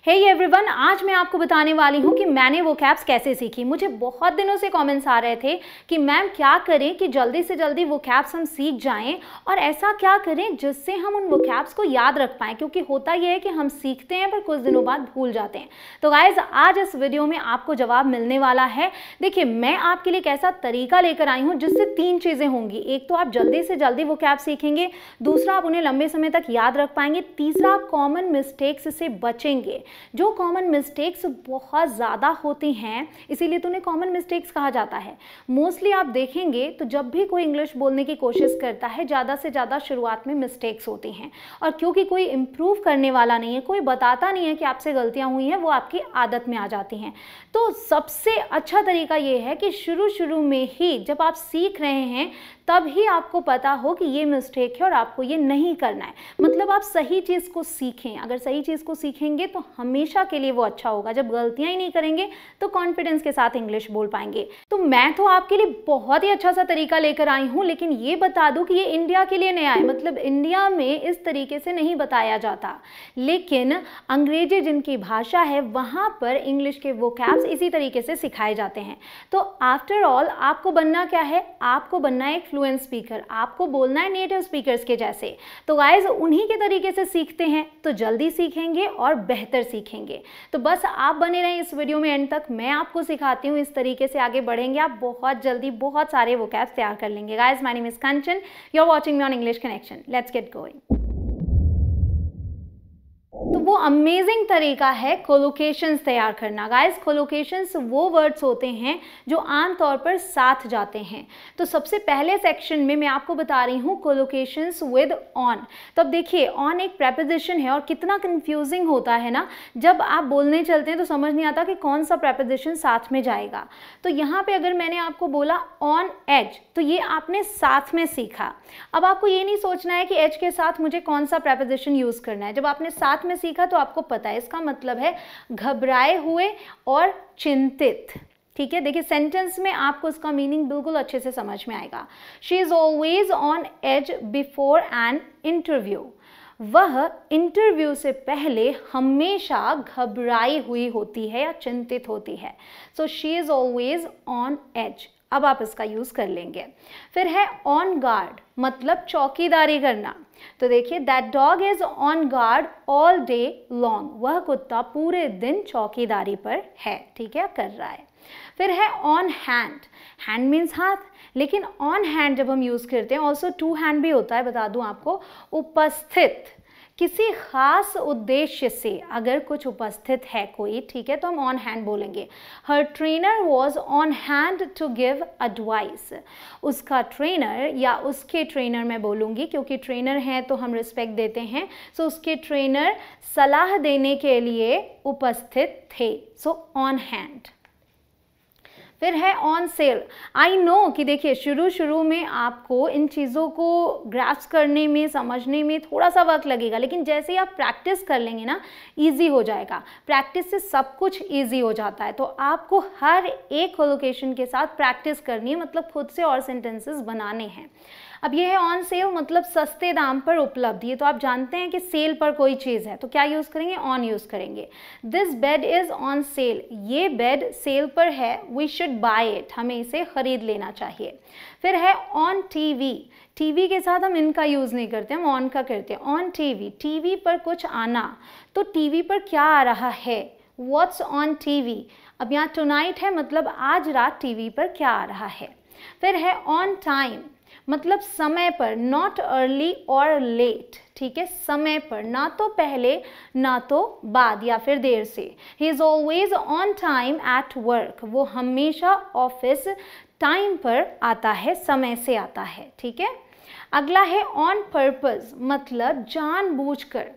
Hey everyone, आज मैं आपको बताने वाली हूँ कि मैंने वोकैब्स कैसे सीखी। मुझे बहुत दिनों से कमेंट्स आ रहे थे कि मैम क्या करें कि जल्दी से जल्दी वोकैब्स हम सीख जाएं और ऐसा क्या करें जिससे हम उन वोकैब्स को याद रख पाएं, क्योंकि होता यह है कि हम सीखते हैं पर कुछ दिनों बाद भूल जाते हैं। तो गाइज, आज इस वीडियो में आपको जवाब मिलने वाला है। देखिए, मैं आपके लिए एक ऐसा तरीका लेकर आई हूँ जिससे तीन चीज़ें होंगी। एक तो आप जल्दी से जल्दी वोकैब सीखेंगे, दूसरा आप उन्हें लंबे समय तक याद रख पाएंगे, तीसरा आप कॉमन मिस्टेक्स से बचेंगे। जो कॉमन मिस्टेक्स बहुत ज़्यादा होती हैं, इसीलिए तो उन्हें कॉमन मिस्टेक्स कहा जाता है। मोस्टली आप देखेंगे तो जब भी कोई इंग्लिश बोलने की कोशिश करता है, ज़्यादा से ज़्यादा शुरुआत में मिस्टेक्स होती हैं, और क्योंकि कोई इम्प्रूव करने वाला नहीं है, कोई बताता नहीं है कि आपसे गलतियाँ हुई हैं, वो आपकी आदत में आ जाती हैं। तो सबसे अच्छा तरीका ये है कि शुरू में ही जब आप सीख रहे हैं तब ही आपको पता हो कि ये मिस्टेक है और आपको ये नहीं करना है। मतलब आप सही चीज़ को सीखें। अगर सही चीज़ को सीखेंगे तो हमेशा के लिए वो अच्छा होगा। जब गलतियां ही नहीं करेंगे तो कॉन्फिडेंस के साथ इंग्लिश बोल पाएंगे। तो मैं तो आपके लिए बहुत ही अच्छा सा तरीका लेकर आई हूँ, लेकिन ये बता दूँ कि ये इंडिया के लिए नया है। मतलब इंडिया में इस तरीके से नहीं बताया जाता, लेकिन अंग्रेजी जिनकी भाषा है वहाँ पर इंग्लिश के वोकैब्स इसी तरीके से सिखाए जाते हैं। तो आफ्टर ऑल आपको बनना क्या है? आपको बनना है फ्लुएंट स्पीकर। आपको बोलना है नेटिव स्पीकर्स के जैसे। तो गाइज, उन्हीं के तरीके से सीखते हैं तो जल्दी सीखेंगे और बेहतर सीखेंगे। तो बस आप बने रहें इस वीडियो में एंड तक। मैं आपको सिखाती हूँ, इस तरीके से आगे बढ़ेंगे आप, बहुत जल्दी बहुत सारे वोकैब्स तैयार कर लेंगे। Guys, my name is Kanchan, you are watching me on English Connection. Let's get going. तो वो अमेजिंग तरीका है कोलोकेशंस तैयार करना। गाइस, कोलोकेशंस वो वर्ड्स होते हैं जो आमतौर पर साथ जाते हैं। तो सबसे पहले सेक्शन में मैं आपको बता रही हूँ कोलोकेशंस विद ऑन। तो अब देखिए, ऑन एक प्रेपोजिशन है और कितना कंफ्यूजिंग होता है ना, जब आप बोलने चलते हैं तो समझ नहीं आता कि कौन सा प्रेपोजिशन साथ में जाएगा। तो यहाँ पे अगर मैंने आपको बोला ऑन एज, तो ये आपने साथ में सीखा। अब आपको ये नहीं सोचना है कि एज के साथ मुझे कौन सा प्रेपोजिशन यूज करना है। जब आपने साथ में सीखा तो आपको पता है, इसका मतलब है घबराए हुए और चिंतित। ठीक है, देखिए सेंटेंस में आपको इसका मीनिंग बिल्कुल अच्छे से समझ में आएगा। She is always on edge before an interview. वह इंटरव्यू से पहले हमेशा घबराई हुई होती है या चिंतित होती है। So she is always on edge. अब आप इसका यूज कर लेंगे। फिर है ऑन गार्ड, मतलब चौकीदारी करना। तो देखिए, that dog is on guard all day long. वह कुत्ता पूरे दिन चौकीदारी पर है, ठीक है, कर रहा है। फिर है ऑन हैंड। हैंड मीन्स हाथ, लेकिन ऑन हैंड जब हम यूज करते हैं, ऑल्सो टू हैंड भी होता है, बता दूं आपको। उपस्थित, किसी खास उद्देश्य से अगर कुछ उपस्थित है कोई, ठीक है, तो हम ऑन हैंड बोलेंगे। हर trainer was on hand to give advice. उसका ट्रेनर या उसके ट्रेनर मैं बोलूँगी, क्योंकि ट्रेनर हैं तो हम रिस्पेक्ट देते हैं। सो उसके ट्रेनर सलाह देने के लिए उपस्थित थे। So on hand. फिर है ऑन सेल। आई नो कि देखिए, शुरू में आपको इन चीज़ों को ग्रास्प करने में, समझने में थोड़ा सा वक्त लगेगा, लेकिन जैसे ही आप प्रैक्टिस कर लेंगे ना, इजी हो जाएगा। प्रैक्टिस से सब कुछ इजी हो जाता है। तो आपको हर एक कोलोकेशन के साथ प्रैक्टिस करनी है, मतलब खुद से और सेंटेंसेस बनाने हैं। अब ये है ऑन सेल, मतलब सस्ते दाम पर उपलब्ध। ये तो आप जानते हैं कि सेल पर कोई चीज़ है तो क्या यूज़ करेंगे? ऑन यूज़ करेंगे। This bed is on sale. ये बेड सेल पर है, वी शुड बाय इट। हमें इसे खरीद लेना चाहिए। फिर है ऑन टीवी। टीवी के साथ हम इनका यूज़ नहीं करते, हम ऑन का करते हैं। ऑन टीवी, टीवी पर कुछ आना। तो टीवी पर क्या आ रहा है? What's on TV. अब यहाँ टुनाइट है, मतलब आज रात टीवी पर क्या आ रहा है। फिर है ऑन टाइम, मतलब समय पर, नॉट अर्ली और लेट। ठीक है, समय पर, ना तो पहले ना तो बाद या फिर देर से। He is always on time at work. वो हमेशा ऑफिस टाइम पर आता है, समय से आता है। ठीक है, अगला है ऑन पर्पस, मतलब जानबूझकर।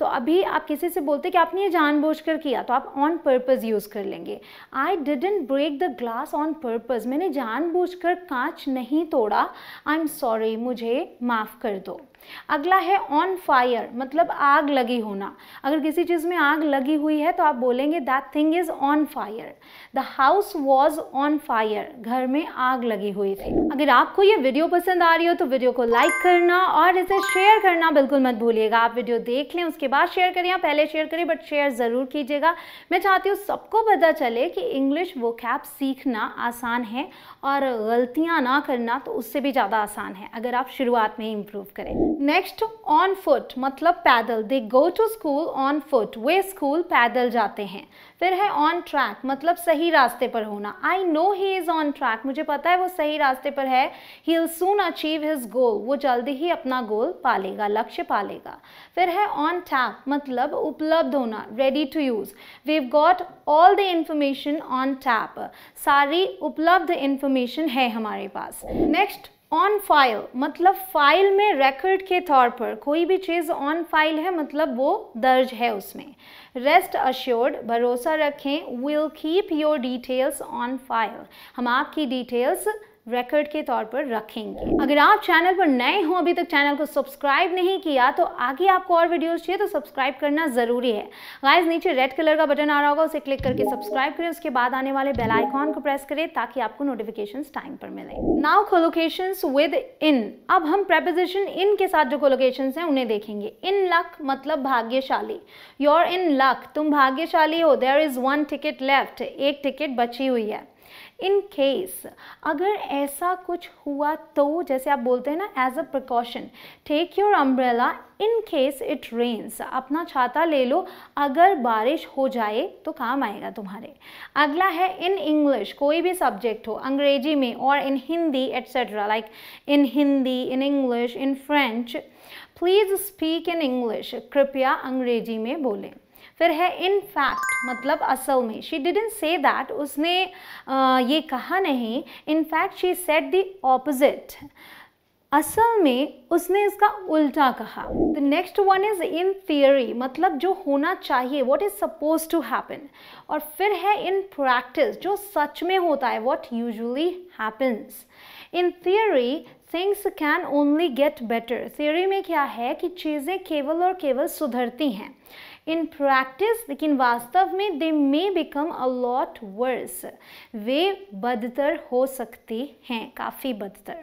तो अभी आप किसी से बोलते कि आपने ये जानबूझकर किया, तो आप ऑन पर्पस यूज़ कर लेंगे। I didn't break the glass on purpose. मैंने जानबूझकर कांच नहीं तोड़ा। आई एम सॉरी, मुझे माफ़ कर दो। अगला है ऑन फायर, मतलब आग लगी होना। अगर किसी चीज़ में आग लगी हुई है तो आप बोलेंगे that thing is on fire. The house was on fire, घर में आग लगी हुई थी। अगर आपको ये वीडियो पसंद आ रही हो तो वीडियो को लाइक करना और इसे शेयर करना बिल्कुल मत भूलिएगा। आप वीडियो देख लें उसके बाद शेयर करें या पहले शेयर करें, बट शेयर ज़रूर कीजिएगा। मैं चाहती हूँ सबको पता चले कि इंग्लिश वोकैब सीखना आसान है और गलतियाँ ना करना तो उससे भी ज़्यादा आसान है अगर आप शुरुआत में ही इम्प्रूव करें। नेक्स्ट ऑन फुट, मतलब पैदल। They go to school on foot, वे स्कूल पैदल जाते हैं। फिर है ऑन ट्रैक, मतलब सही रास्ते पर होना। I know he is on track, मुझे पता है वो सही रास्ते पर है। He will soon achieve his goal, वो जल्दी ही अपना गोल पालेगा, लक्ष्य पालेगा। फिर है ऑन टैप, मतलब उपलब्ध होना, ready to use. We have got all the information on tap, सारी उपलब्ध इंफॉर्मेशन है हमारे पास। नेक्स्ट ऑन फाइल, मतलब फाइल में रिकॉर्ड के तौर पर कोई भी चीज़ ऑन फाइल है, मतलब वो दर्ज है उसमें। रेस्ट अश्योर्ड, भरोसा रखें। Will keep your details on file, हम आपकी डिटेल्स रिकॉर्ड के तौर पर रखेंगे। अगर आप चैनल पर नए हो, अभी तक चैनल को सब्सक्राइब नहीं किया तो आगे आपको और वीडियोस चाहिए तो सब्सक्राइब करना ज़रूरी है। गाइस नीचे रेड कलर का बटन आ रहा होगा, उसे क्लिक करके सब्सक्राइब करें। उसके बाद आने वाले बेल आइकॉन को प्रेस करें ताकि आपको नोटिफिकेशंस टाइम पर मिले। नाउ कोलोकेशंस विद इन, अब हम प्रेपोजिशन इन के साथ जो कोलोकेशंस हैं उन्हें देखेंगे। इन लक, मतलब भाग्यशाली। योर इन लक, तुम भाग्यशाली हो। There is one ticket left, एक टिकट बची हुई है। इन केस, अगर ऐसा कुछ हुआ तो, जैसे आप बोलते हैं ना as a precaution, take your umbrella in case it rains, अपना छाता ले लो अगर बारिश हो जाए तो काम आएगा तुम्हारे। अगला है इन इंग्लिश, कोई भी सब्जेक्ट हो, अंग्रेजी में, और in Hindi etcetera, like in Hindi, in English, in French. Please speak in English, कृपया अंग्रेजी में बोलें। फिर है इन फैक्ट, मतलब असल में। शी डिडंट से दैट, उसने ये कहा नहीं। In fact she said the opposite, असल में उसने इसका उल्टा कहा। The next one is in theory, मतलब जो होना चाहिए, what is suppose to happen. और फिर है इन प्रैक्टिस, जो सच में होता है, what usually happens. In theory things can only get better, theory में क्या है कि चीज़ें केवल और केवल सुधरती हैं। इन प्रैक्टिस, लेकिन वास्तव में they may become a lot worse, वे बदतर हो सकती हैं, काफ़ी बदतर।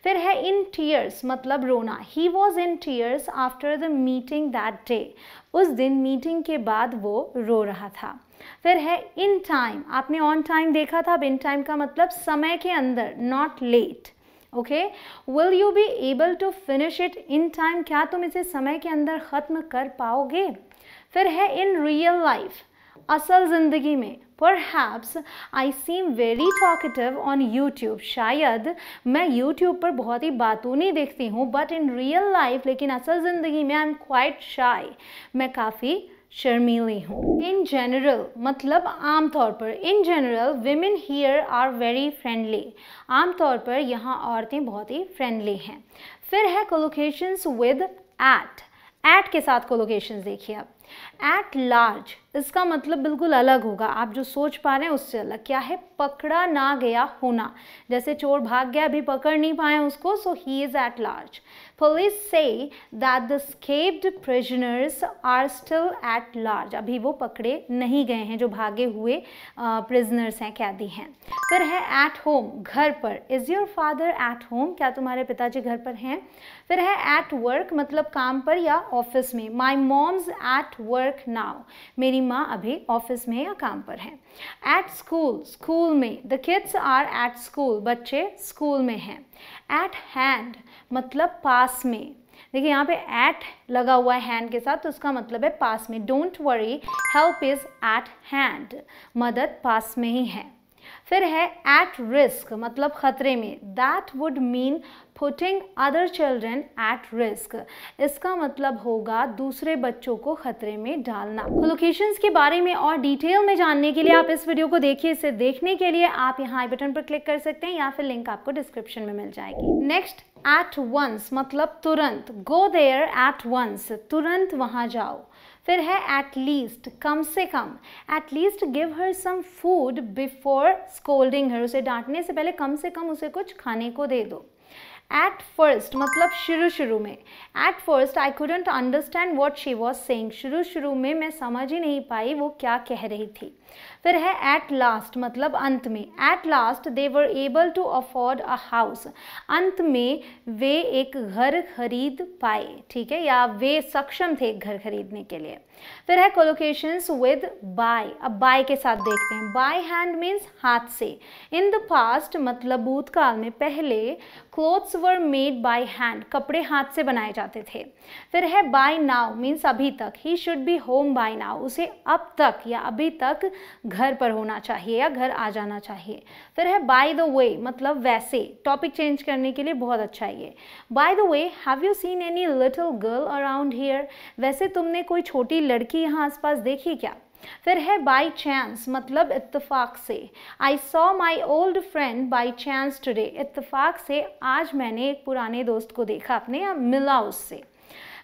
फिर है इन टीयर्स, मतलब रोना। He was in tears after the meeting that day, उस दिन मीटिंग के बाद वो रो रहा था। फिर है इन टाइम, आपने ऑन टाइम देखा था, अब इन टाइम का मतलब समय के अंदर, not late. Okay, will you be able to finish it in time, क्या तुम इसे समय के अंदर ख़त्म कर पाओगे। फिर है इन रियल लाइफ, असल ज़िंदगी में। Perhaps I seem very talkative on YouTube, शायद मैं यूट्यूब पर बहुत ही बातूनी दिखती हूँ, बट इन रियल लाइफ, लेकिन असल ज़िंदगी में आई एम क्वाइट शाई, मैं काफ़ी शर्मीली हूँ। इन जनरल, मतलब आम तौर पर। In general women here are very friendly, आम तौर पर यहाँ औरतें बहुत ही फ्रेंडली हैं। फिर है कोलोकेशंस विद एट के साथ कोलोकेशंस देखिए आप। एट लार्ज, इसका मतलब बिल्कुल अलग होगा, आप जो सोच पा रहे हैं उससे अलग। क्या है, पकड़ा ना गया होना, जैसे चोर भाग गया, अभी पकड़ नहीं पाए उसको, so he is at large. Police say that the escaped prisoners are still at large, अभी वो पकड़े नहीं गए हैं जो भागे हुए प्रिजनर्स हैं, कैदी हैं। फिर है एट होम, घर पर। Is your father at home, क्या तुम्हारे पिताजी घर पर हैं। फिर है एट वर्क, मतलब काम पर या ऑफिस में। My mom's at work now, मेरी माँ अभी ऑफिस में या काम पर हैं। एट स्कूल, स्कूल में। The kids are at school, बच्चे स्कूल में हैं। एट हैंड, मतलब पास में। देखिए यहाँ पे एट लगा हुआ है हैंड के साथ, तो उसका मतलब है पास में। Don't worry, help is eight hand, मदद पास में ही है। फिर है एट रिस्क, मतलब खतरे में। That would mean putting other children at risk, इसका मतलब होगा दूसरे बच्चों को खतरे में डालना। कोलोकेशंस के बारे में और डिटेल में जानने के लिए आप इस वीडियो को देखिए। इसे देखने के लिए आप यहाँ आई बटन पर क्लिक कर सकते हैं या फिर लिंक आपको डिस्क्रिप्शन में मिल जाएगी। नेक्स्ट एट वंस, मतलब तुरंत। गो देयर एट वंस, तुरंत वहाँ जाओ। फिर है एट लीस्ट, कम से कम। At least give her some food before scolding her, उसे डांटने से पहले कम से कम उसे कुछ खाने को दे दो। एट फर्स्ट मतलब शुरू शुरू में, at first I couldn't understand what she was saying, शुरू शुरू में मैं समझ ही नहीं पाई वो क्या कह रही थी। फिर है एट लास्ट मतलब अंत में, at last they were able to afford a house, अंत में वे एक घर खरीद पाए, ठीक है, या वे सक्षम थे एक घर खरीदने के लिए। फिर है कोलोकेशंस विद बाय, अब बाय के साथ देखते हैं। बाय हैंड मीन्स हाथ से, इन द पास्ट मतलब भूतकाल में, पहले clothes were made by hand, कपड़े हाथ से बनाए जाते थे। फिर है बाय नाउ मीन्स अभी तक, he should be home by now, उसे अब तक या अभी तक घर पर होना चाहिए या घर आ जाना चाहिए। फिर है बाय द वे मतलब वैसे, टॉपिक चेंज करने के लिए बहुत अच्छा है ये। By the way have you seen any little girl around here, वैसे तुमने कोई छोटी लड़की यहाँ आसपास देखी क्या। फिर है बाई चांस मतलब इत्तेफाक से, I saw my old friend by chance today, इत्तेफाक से आज मैंने एक पुराने दोस्त को देखा अपने या मिला उससे।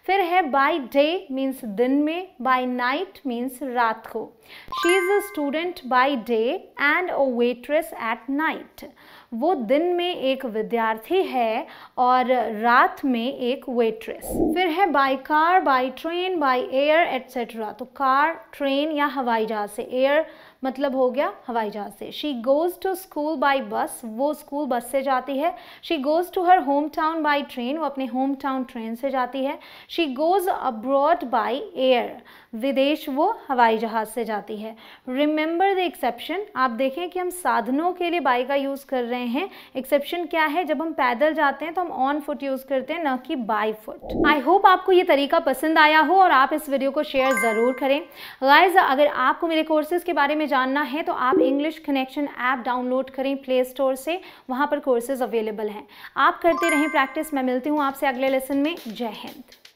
फिर है बाय डे मीन्स दिन में, बाय नाइट मीन्स रात को। She is a student by day and a waitress at night, वो दिन में एक विद्यार्थी है और रात में एक वेट्रेस। फिर है by car, by train, by air etcetera, तो कार, ट्रेन या हवाई जहाज से, एयर मतलब हो गया हवाई जहाज से। She goes to school by bus, वो स्कूल बस से जाती है। She goes to her home town by train, वो अपने होम टाउन ट्रेन से जाती है। She goes abroad by air, विदेश वो हवाई जहाज से जाती है। रिमेंबर द एक्सेप्शन, आप देखें कि हम साधनों के लिए बाय का यूज़ कर रहे हैं, एक्सेप्शन क्या है, जब हम पैदल जाते हैं तो हम ऑन फुट यूज़ करते हैं, न कि बाय फुट। आई होप आपको ये तरीका पसंद आया हो और आप इस वीडियो को शेयर ज़रूर करें। गाइस, अगर आपको मेरे कोर्सेज़ के बारे में जानना है तो आप इंग्लिश कनेक्शन ऐप डाउनलोड करें प्ले स्टोर से, वहाँ पर कोर्सेज़ अवेलेबल हैं। आप करते रहें प्रैक्टिस। मैं मिलती हूँ आपसे अगले लेसन में। जय हिंद।